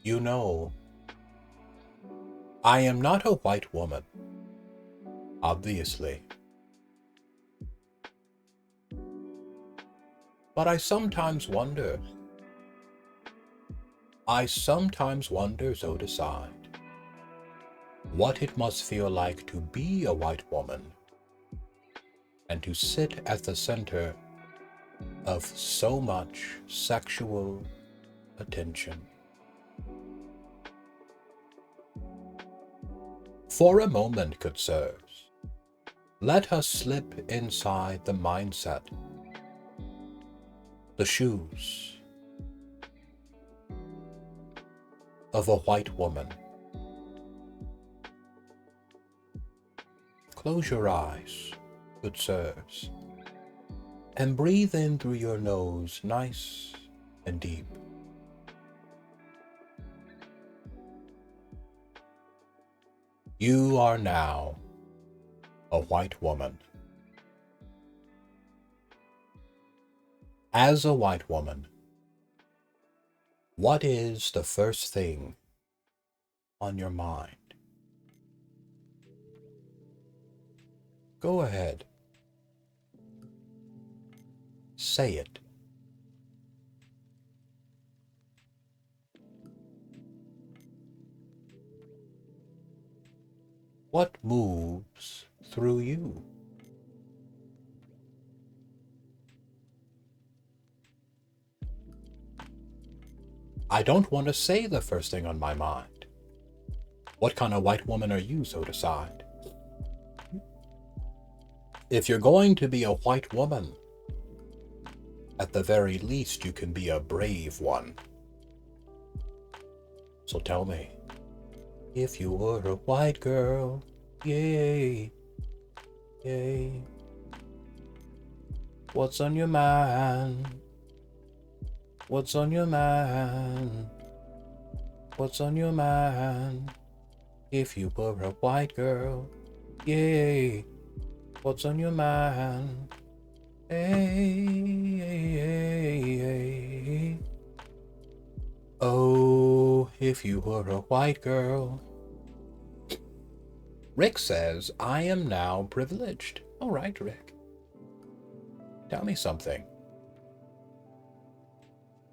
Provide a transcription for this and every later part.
You know, I am not a white woman, obviously, but I sometimes wonder, so decide, what it must feel like to be a white woman and to sit at the center of so much sexual attention. For a moment, good sirs, let us slip inside the mindset, the shoes of a white woman. Close your eyes, good sirs, and breathe in through your nose nice and deep. You are now a white woman. As a white woman, what is the first thing on your mind? Go ahead. Say it. What moves through you? I don't want to say the first thing on my mind. What kind of white woman are you, so decide? If you're going to be a white woman, at the very least you can be a brave one. So tell me, if you were a white girl, yay, yay, what's on your mind? What's on your mind? What's on your mind? If you were a white girl, yay, what's on your mind? Hey, hey, hey, hey. Oh, if you were a white girl. Rick says, I am now privileged. All right, Rick. Tell me something.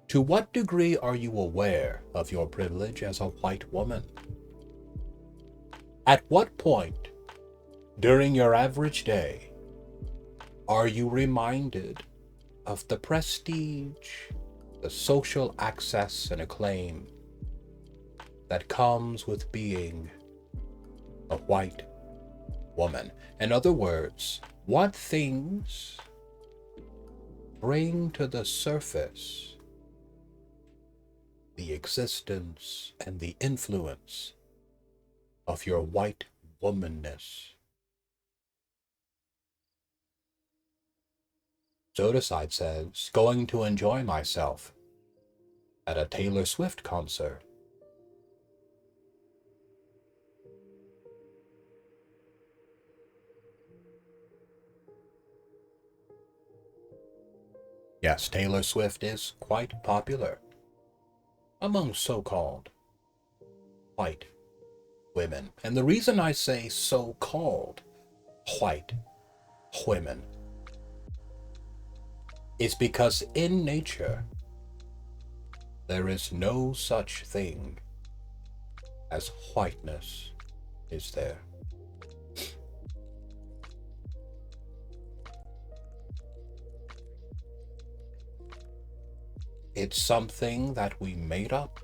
To what degree are you aware of your privilege as a white woman? At what point during your average day are you reminded of the prestige, the social access and acclaim that comes with being a white woman? In other words, what things bring to the surface the existence and the influence of your white womanness? Zodicide says, going to enjoy myself at a Taylor Swift concert. Yes, Taylor Swift is quite popular among so-called white women. And the reason I say so-called white women is because in nature, there is no such thing as whiteness, is there? It's something that we made up.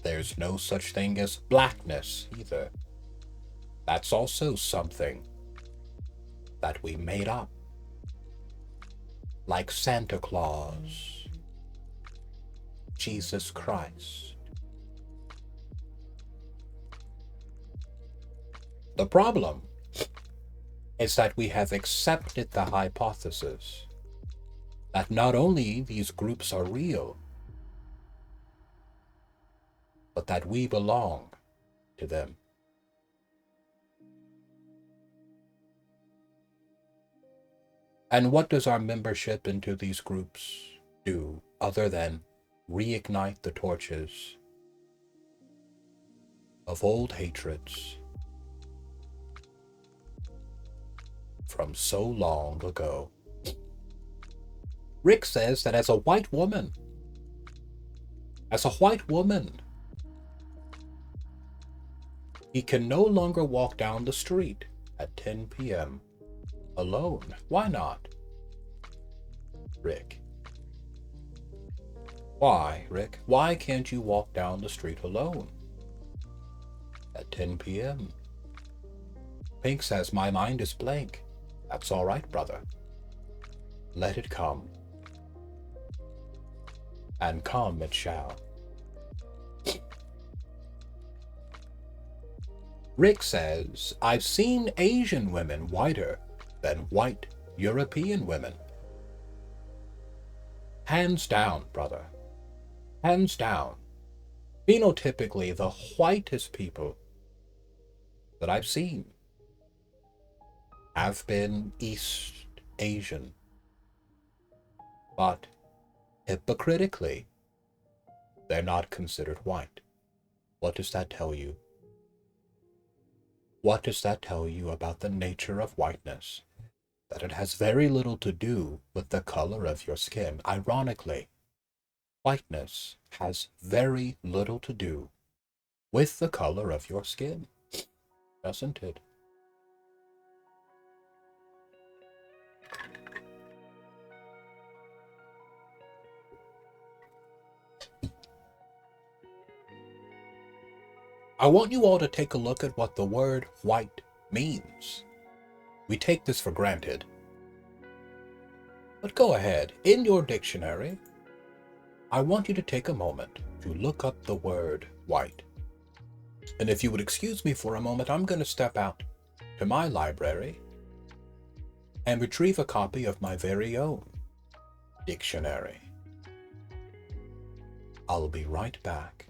There's no such thing as blackness either. That's also something that we made up. Like Santa Claus, Jesus Christ. The problem is that we have accepted the hypothesis that not only these groups are real, but that we belong to them. And what does our membership into these groups do other than reignite the torches of old hatreds from so long ago. Rick says that as a white woman, he can no longer walk down the street at 10 p.m. alone. Why not, Rick? Why, Rick? Why can't you walk down the street alone at 10 p.m.? Pink says, my mind is blank. That's all right, brother. Let it come. And come it shall. Rick says, I've seen Asian women whiter than white European women. Hands down, brother. Hands down. Phenotypically, the whitest people that I've seen have been East Asian. But hypocritically, they're not considered white. What does that tell you? What does that tell you about the nature of whiteness? That it has very little to do with the color of your skin. Ironically, whiteness has very little to do with the color of your skin, doesn't it? I want you all to take a look at what the word white means. We take this for granted. But go ahead, in your dictionary, I want you to take a moment to look up the word white. And if you would excuse me for a moment, I'm going to step out to my library and retrieve a copy of my very own dictionary. I'll be right back.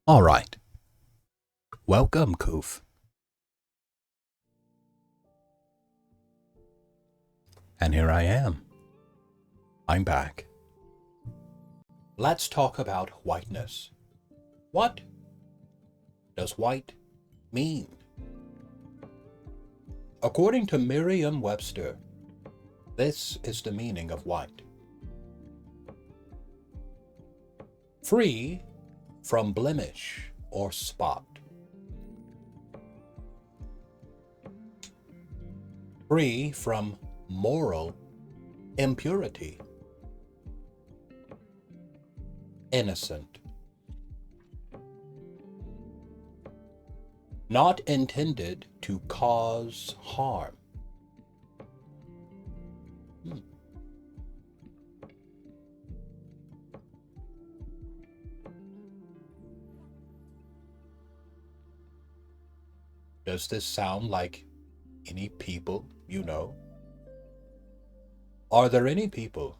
All right. Welcome, Koof. And here I am. I'm back. Let's talk about whiteness. What does white mean? According to Merriam-Webster, this is the meaning of white. Free from blemish or spot. Free from moral impurity. Innocent. Not intended to cause harm. Does this sound like any people you know? Are there any people,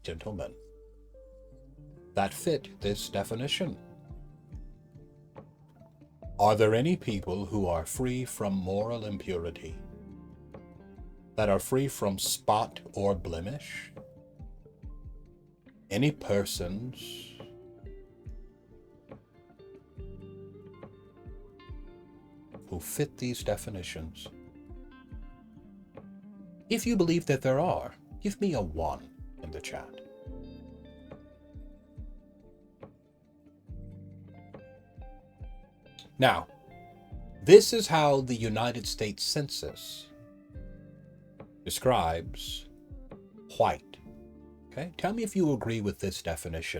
gentlemen, that fit this definition? Are there any people who are free from moral impurity, that are free from spot or blemish? Any persons who fit these definitions? If you believe that there are, give me a 1 in the chat. Now, this is how the United States Census describes white. Okay, tell me if you agree with this definition